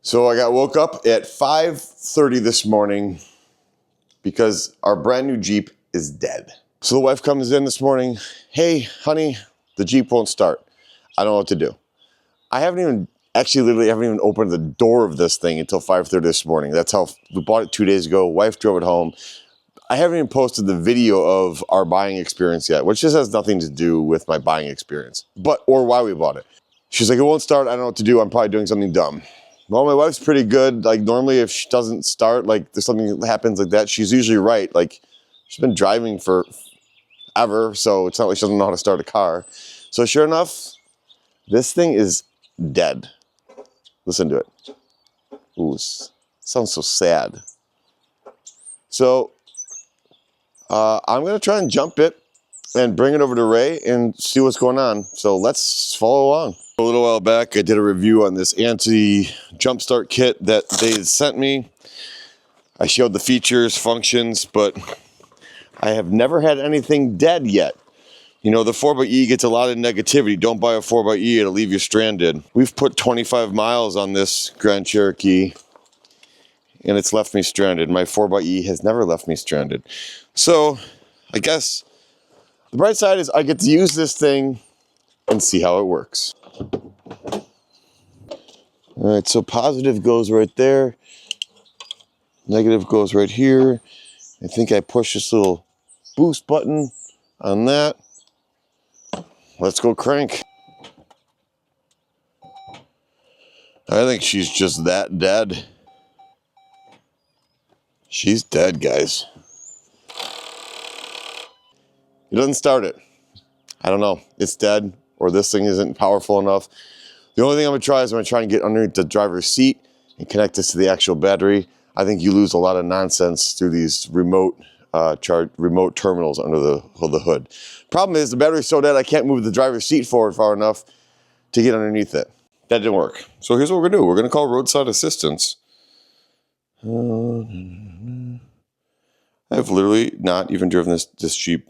So I got woke up at 5:30 this morning because our brand new Jeep is dead. So the wife comes in this morning, hey, honey, the Jeep won't start. I don't know what to do. I haven't even opened the door of this thing until 5:30 this morning. That's how we bought it 2 days ago. Wife drove it home. I haven't even posted the video of our buying experience yet, which just has nothing to do with my buying experience, or why we bought it. She's like, it won't start. I don't know what to do. I'm probably doing something dumb. Well, my wife's pretty good. Like normally if she doesn't start, like there's something that happens like that, she's usually right. Like she's been driving for ever, so it's not like she doesn't know how to start a car. So sure enough, this thing is dead. Listen to it. Ooh, sounds so sad. So I'm gonna try and jump it and bring it over to Ray and see what's going on. So let's follow along. A little while back, I did a review on this anti-jump start kit that they had sent me. I showed the features, functions, but I have never had anything dead yet. You know, the 4xe gets a lot of negativity. Don't buy a 4xe, it'll leave you stranded. We've put 25 miles on this Grand Cherokee, and it's left me stranded. My 4xe has never left me stranded. So, I guess the bright side is I get to use this thing and see how it works. All right, so positive goes right there. Negative goes right here. I think I push this little boost button on that. Let's go crank. I think she's just that dead. She's dead, guys. It doesn't start it. I don't know. It's dead, or this thing isn't powerful enough. The only thing I'm gonna try is I'm gonna try and get underneath the driver's seat and connect this to the actual battery. I think you lose a lot of nonsense through these remote terminals under the hood. Problem is the battery's so dead I can't move the driver's seat forward far enough to get underneath it. That didn't work. So here's what we're gonna do. We're gonna call roadside assistance. I've literally not even driven this Jeep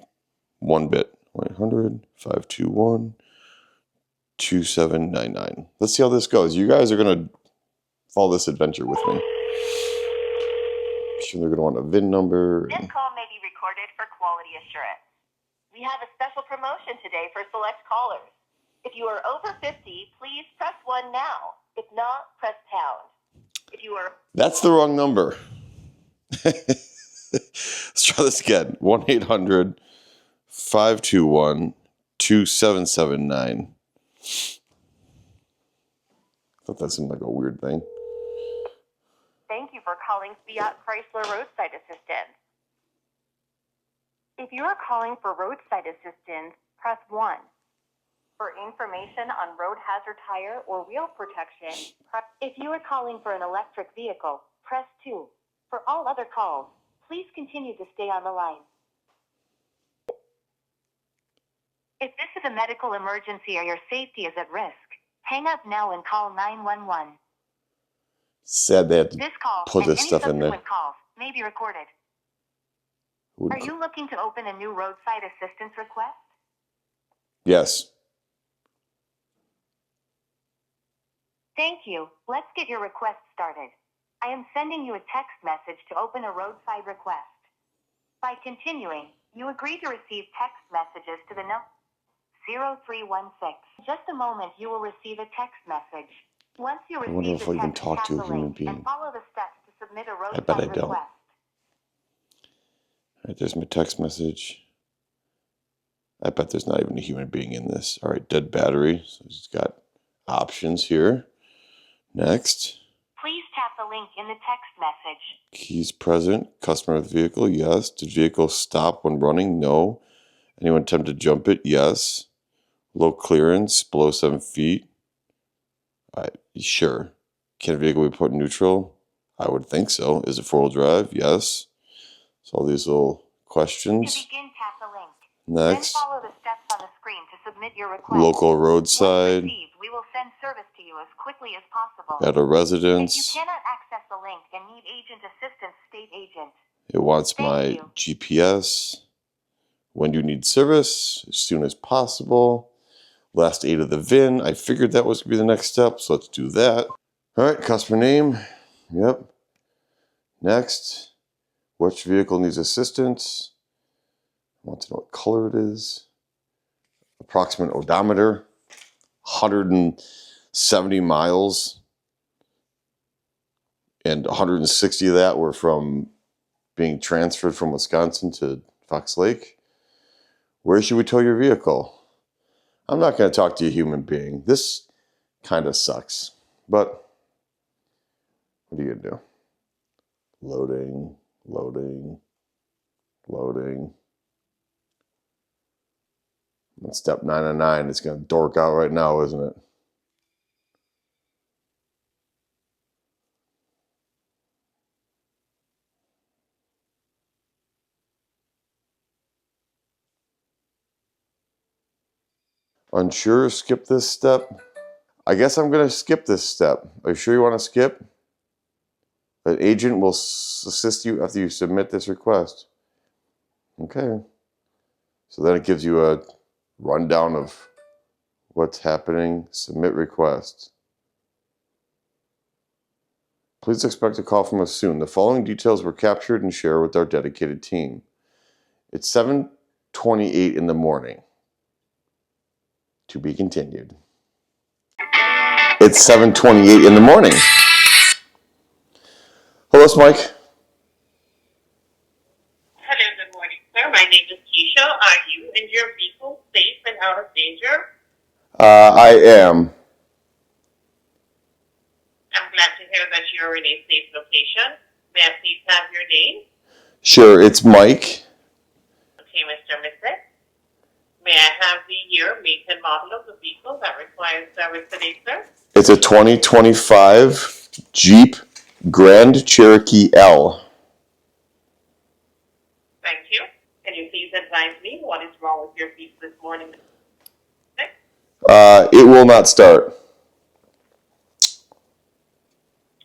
one bit. 1-800-521-2799. Let's see how this goes. You guys are gonna follow this adventure with me. I'm sure they're gonna want a VIN number. This call may be recorded for quality assurance. We have a special promotion today for select callers. If you are over 50, please press 1 now. If not, press pound. If you are... That's the wrong number. Let's try this again. 1-800-521-2779. I thought that seemed like a weird thing. Thank you for calling Fiat Chrysler Roadside Assistance. If you are calling for roadside assistance, press 1. For information on road hazard tire or wheel protection, if you are calling for an electric vehicle, press 2. For all other calls, please continue to stay on the line. If this is a medical emergency or your safety is at risk, hang up now and call 911. Sad they had to This call put and this any stuff in there. subsequent calls may be recorded. Are you looking to open a new roadside assistance request? Yes. Thank you. Let's get your request started. I am sending you a text message to open a roadside request. By continuing, you agree to receive text messages to the number 0316. In just a moment, you will receive a text message. Once you receive wonder if the I can text, talk tap to a the human link being. and follow the steps to submit a I bet I roadside don't. request. All right, there's my text message. I bet there's not even a human being in this. All right, dead battery. So it's got options here. Next. Please tap the link in the text message. Keys present. Customer of the vehicle. Yes. Did vehicle stop when running? No. Anyone attempt to jump it? Yes. Low clearance. Below 7 feet. Sure. Can a vehicle be put in neutral? I would think so. Is it 4-wheel drive? Yes. So all these little questions. To begin, tap the link. Next. Then follow the steps on the screen to submit your request. Local roadside. Once received, we will send service to you as quickly as possible. At a residence. If you cannot access the link and need agent assistance, state agent. It wants my GPS. When do you need service? As soon as possible. Last 8 of the VIN. I figured that was going to be the next step, so let's do that. All right, customer name. Yep. Next. Which vehicle needs assistance? I want to know what color it is. Approximate odometer. 170 miles. And 160 of that were from being transferred from Wisconsin to Fox Lake. Where should we tow your vehicle? I'm not going to talk to a human being. This kind of sucks. But what are you going to do? Loading, loading, loading. And step 9 of 9 is going to dork out right now, isn't it? Unsure, skip this step. I guess I'm going to skip this step. Are you sure you want to skip? An agent will assist you after you submit this request. Okay. So then it gives you a rundown of what's happening. Submit request. Please expect a call from us soon. The following details were captured and shared with our dedicated team. It's 7:28 in the morning. To be continued. It's 7:28 in the morning. Hello, it's Mike. Hello, good morning, sir. My name is Keisha. Are you and your vehicle safe and out of danger? I am. I'm glad to hear that you're in a safe location. May I please have your name? Sure, it's Mike. Okay, Mr. Missett. May I have the year, make, and model of the vehicle that requires service today, sir? It's a 2025 Jeep Grand Cherokee L. Thank you. Can you please advise me what is wrong with your vehicle this morning, Mr. Missett? It will not start.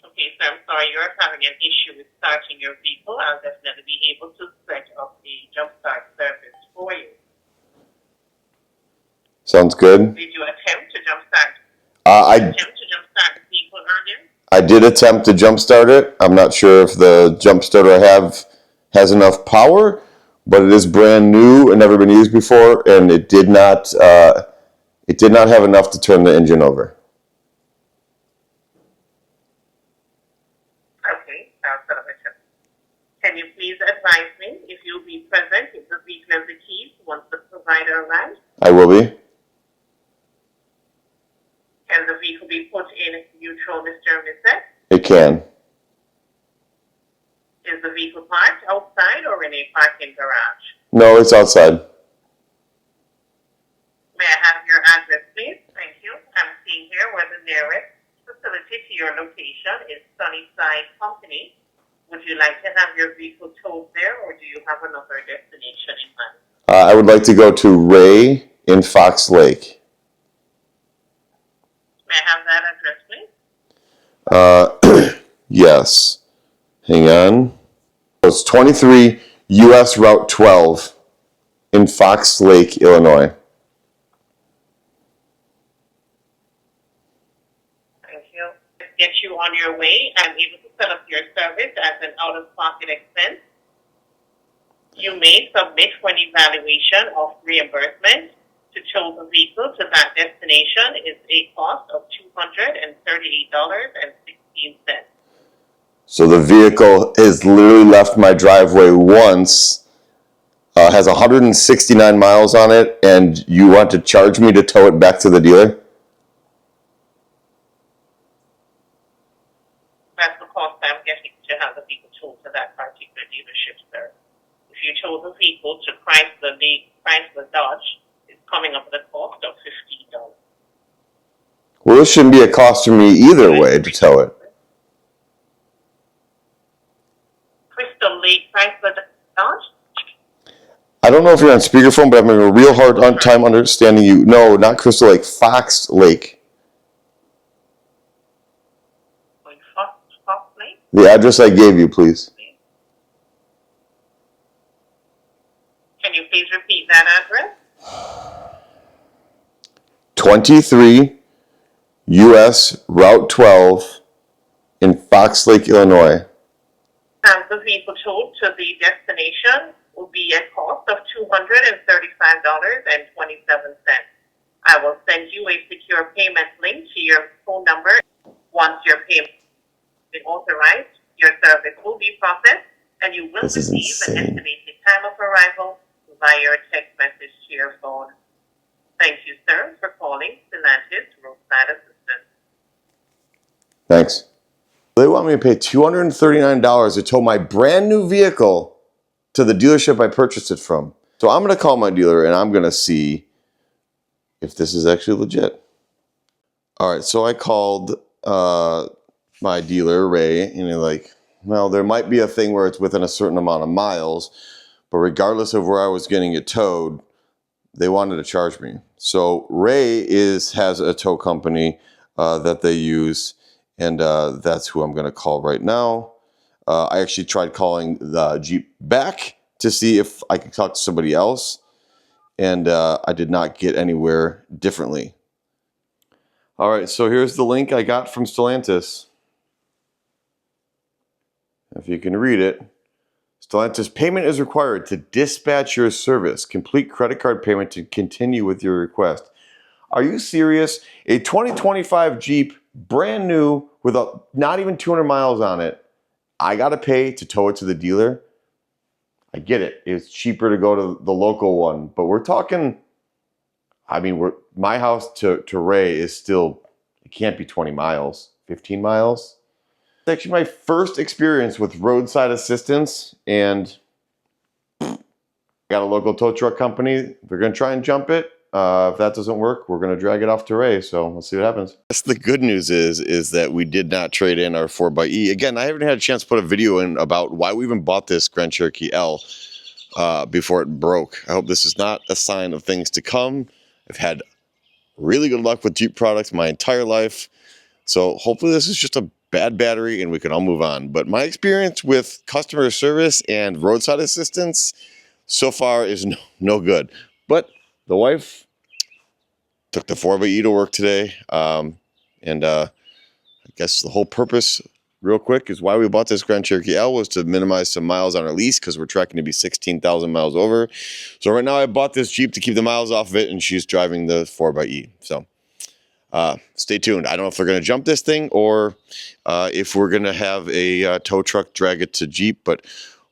Okay, so I'm sorry you're having an issue with starting your vehicle. I'll definitely be able to set up the jumpstart service for you. Sounds good. Did you attempt to jumpstart? I The vehicle earlier? I did attempt to jumpstart it. I'm not sure if the jump starter I have has enough power, but it is brand new and never been used before, and it did not have enough to turn the engine over. Okay, I'll set up a check. Can you please advise me if you'll be present if the vehicle has the keys once the provider arrives? I will be. Can the vehicle be put in neutral, Mr. Missett? It can. Is the vehicle parked outside or in a parking garage? No, it's outside. May I have your address, please? Thank you. I'm seeing here where the nearest facility to your location is Sunnyside Company. Would you like to have your vehicle towed there, or do you have another destination in mind? I would like to go to Ray in Fox Lake. May I have that address, please? Yes. Hang on. It's 23 US Route 12 in Fox Lake, Illinois. Thank you. To get you on your way, I'm able to set up your service as an out-of-pocket expense. You may submit for an evaluation of reimbursement. To tow the vehicle to that destination is a cost of $238.16. So the vehicle has literally left my driveway once, has 169 miles on it, and you want to charge me to tow it back to the dealer? That's the cost I'm getting to have the vehicle towed to that particular dealership, sir. If you tow the vehicle to Chrysler Dodge, it's coming up with a cost of $15. Well, this shouldn't be a cost for me either way to tow it. Crystal Lake Chrysler Dodge? I don't know if you're on speakerphone, but I'm having a real hard time understanding you. No, not Crystal Lake, Fox Lake. Fox Lake? The address I gave you, please. Can you please repeat that address? 23 US Route 12 in Fox Lake, Illinois. And the vehicle towed to the destination will be a cost of $235.27. I will send you a secure payment link to your phone number. Once your payment is authorized, your service will be processed and you will This is receive an insane. estimated time of arrival via your text message to your phone. Thank you, sir, for calling Stellantis Roadside Assistance. Thanks. They want me to pay $239 to tow my brand new vehicle to the dealership I purchased it from. So I'm going to call my dealer and I'm going to see if this is actually legit. All right, so I called my dealer, Ray, and he's like, well, there might be a thing where it's within a certain amount of miles, but regardless of where I was getting it towed, they wanted to charge me. So Ray has a tow company that they use, and that's who I'm going to call right now. I actually tried calling the Jeep back to see if I could talk to somebody else, and I did not get anywhere differently. All right, so here's the link I got from Stellantis. If you can read it. Stellantis, payment is required to dispatch your service. Complete credit card payment to continue with your request. Are you serious? A 2025 Jeep, brand new, with not even 200 miles on it. I got to pay to tow it to the dealer? I get it. It's cheaper to go to the local one. But we're talking, I mean, my house to Ray is still, it can't be 20 miles, 15 miles. It's actually my first experience with roadside assistance, and I got a local tow truck company. They're going to try and jump it. If that doesn't work, we're going to drag it off to Ray, so let's see what happens. The good news is that we did not trade in our 4xe. Again, I haven't had a chance to put a video in about why we even bought this Grand Cherokee L before it broke. I hope this is not a sign of things to come. I've had really good luck with Jeep products my entire life, so hopefully this is just a bad battery and we can all move on. But my experience with customer service and roadside assistance so far is no good. But the wife took the 4xe to work today. And I guess the whole purpose, real quick, is why we bought this Grand Cherokee L was to minimize some miles on our lease because we're tracking to be 16,000 miles over. So right now I bought this Jeep to keep the miles off of it, and she's driving the 4xe. So stay tuned. I don't know if they're going to jump this thing or if we're going to have a tow truck drag it to Jeep, but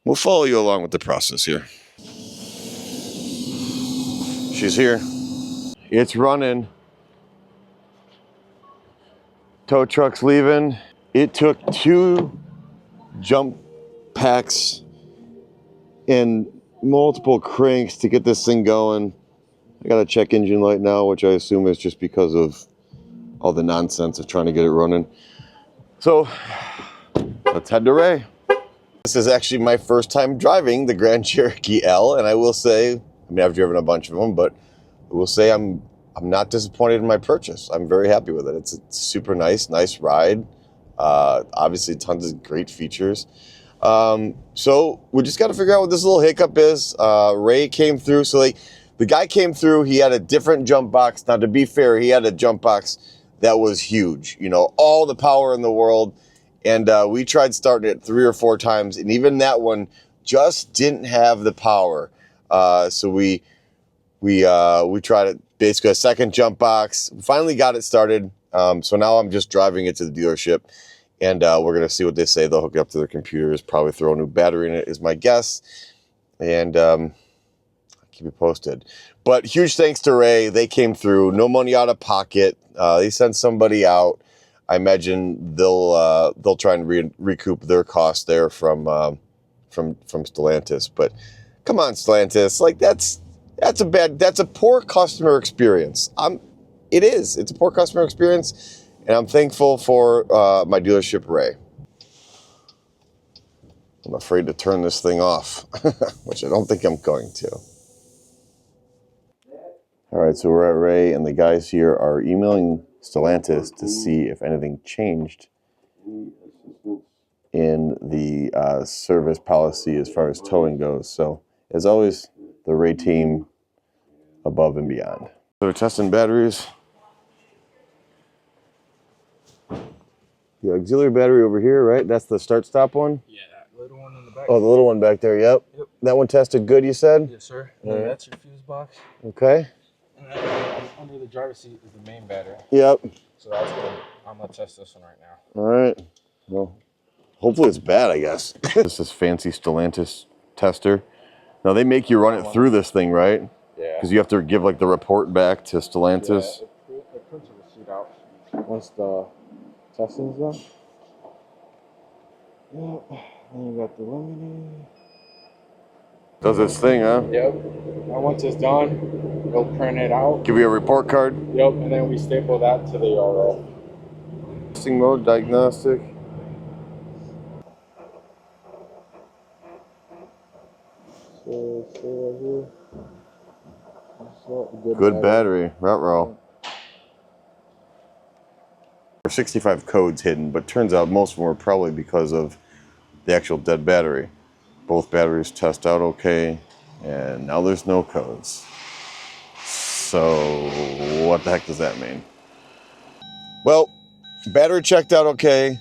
we'll follow you along with the process here. She's here. It's running. Tow truck's leaving. It took 2 jump packs and multiple cranks to get this thing going. I got a check engine light now, which I assume is just because of all the nonsense of trying to get it running. So let's head to Ray. This is actually my first time driving the Grand Cherokee L, and I will say, I mean, I've driven a bunch of them, but I will say I'm not disappointed in my purchase. I'm very happy with it. It's a super nice ride. Obviously, tons of great features. So we just got to figure out what this little hiccup is. Ray came through. So like the guy came through, he had a different jump box. Now, to be fair, he had a jump box that was huge, you know, all the power in the world. And we tried starting it 3 or 4 times, and even that one just didn't have the power. So we tried it, basically a second jump box. Finally got it started. So now I'm just driving it to the dealership, and we're gonna see what they say. They'll hook it up to their computers, probably throw a new battery in it, is my guess. And I'll keep you posted. But huge thanks to Ray. They came through. No money out of pocket. They sent somebody out. I imagine they'll try and recoup their costs there from Stellantis. But come on, Stellantis, like that's a poor customer experience. It's a poor customer experience, and I'm thankful for my dealership, Ray. I'm afraid to turn this thing off, which I don't think I'm going to. All right, so we're at Ray, and the guys here are emailing Stellantis to see if anything changed in the service policy as far as towing goes. So, as always, the Ray team above and beyond. So they're testing batteries. The auxiliary battery over here, right? That's the start-stop one? Yeah, that little one in the back. Oh, the little one back there, yep. That one tested good, you said? Yes, sir. And then that's your fuse box. Okay. And then under the driver's seat is the main battery. Yep. So that's good. I'm going to test this one right now. All right. Well, hopefully it's bad, I guess. This is fancy Stellantis tester. Now, they make you run it through this thing, right? Yeah. Because you have to give, like, the report back to Stellantis. Yeah, it prints a receipt out once the testing's done. Yeah. Then you got the limited. Does its thing, huh? Yep. Now once it's done, it'll print it out. Give you a report card. Yep. And then we staple that to the URL. Testing mode, diagnostic. So right here. Good battery. Ruh-roh. There are 65 codes hidden, but turns out most of them were probably because of the actual dead battery. Both batteries test out okay, and now there's no codes. So what the heck does that mean? Well, battery checked out okay.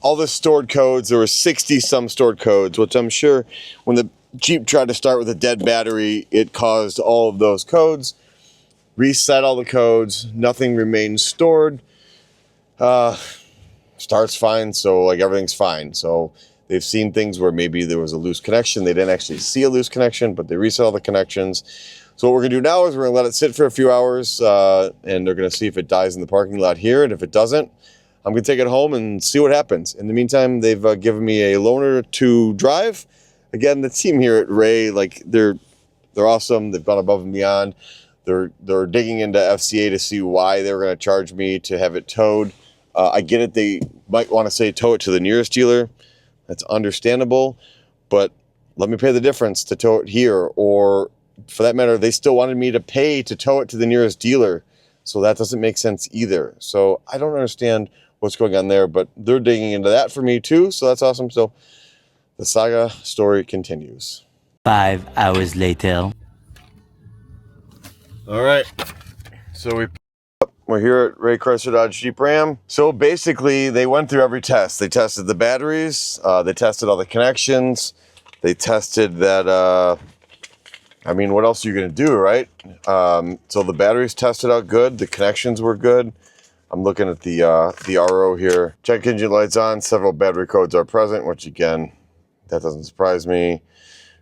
All the stored codes, there were 60 some stored codes, which I'm sure when the Jeep tried to start with a dead battery, it caused all of those codes. Reset all the codes, nothing remains stored. Starts fine, so like everything's fine. So they've seen things where maybe there was a loose connection. They didn't actually see a loose connection, but they reset all the connections. So what we're gonna do now is we're gonna let it sit for a few hours, and they're gonna see if it dies in the parking lot here. And if it doesn't, I'm gonna take it home and see what happens. In the meantime, they've given me a loaner to drive. Again, the team here at Ray, like they're awesome. They've gone above and beyond. They're digging into FCA to see why they were gonna charge me to have it towed. I get it. They might want to say tow it to the nearest dealer. That's understandable, but let me pay the difference to tow it here. Or for that matter, they still wanted me to pay to tow it to the nearest dealer. So that doesn't make sense either. So I don't understand what's going on there, but they're digging into that for me too. So that's awesome. So the saga story continues. 5 hours later. All right. So we're here at Ray Chrysler Dodge Jeep Ram. So basically, they went through every test. They tested the batteries. They tested all the connections. They tested that, I mean, what else are you going to do, right? So the batteries tested out good. The connections were good. I'm looking at the RO here. Check engine lights on. Several battery codes are present, which again, that doesn't surprise me.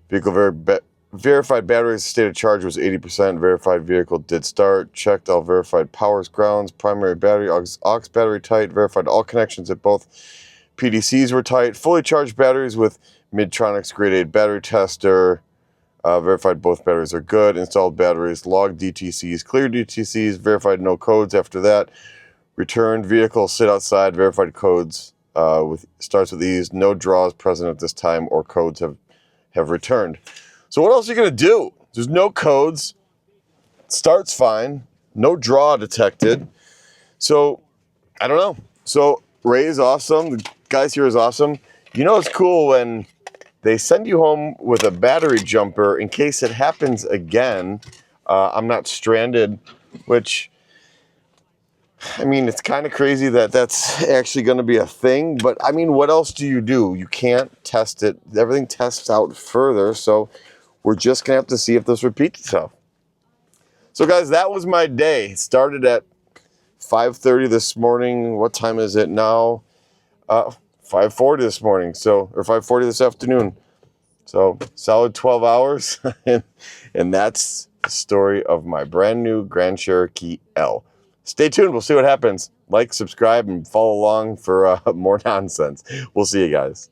Vehicle verified battery state of charge was 80%. Verified vehicle did start. Checked all verified powers, grounds, primary battery, aux battery tight. Verified all connections at both PDCs were tight. Fully charged batteries with Midtronics Grade 8 battery tester. Verified both batteries are good. Installed batteries. Logged DTCs. Cleared DTCs. Verified no codes after that. Returned vehicle sit outside. Verified codes starts with these. No draws present at this time or codes have returned. So what else are you going to do? There's no codes. Starts fine. No draw detected. So, I don't know. So, Ray is awesome. The guys here is awesome. You know it's cool when they send you home with a battery jumper in case it happens again. I'm not stranded, which, I mean, it's kind of crazy that that's actually going to be a thing. But, I mean, what else do? You can't test it. Everything tests out further, so we're just going to have to see if this repeats itself. So, guys, that was my day. It started at 5:30 this morning. What time is it now? 5:40 this morning, or 5:40 this afternoon. So, solid 12 hours. And that's the story of my brand new Grand Cherokee L. Stay tuned. We'll see what happens. Like, subscribe, and follow along for more nonsense. We'll see you guys.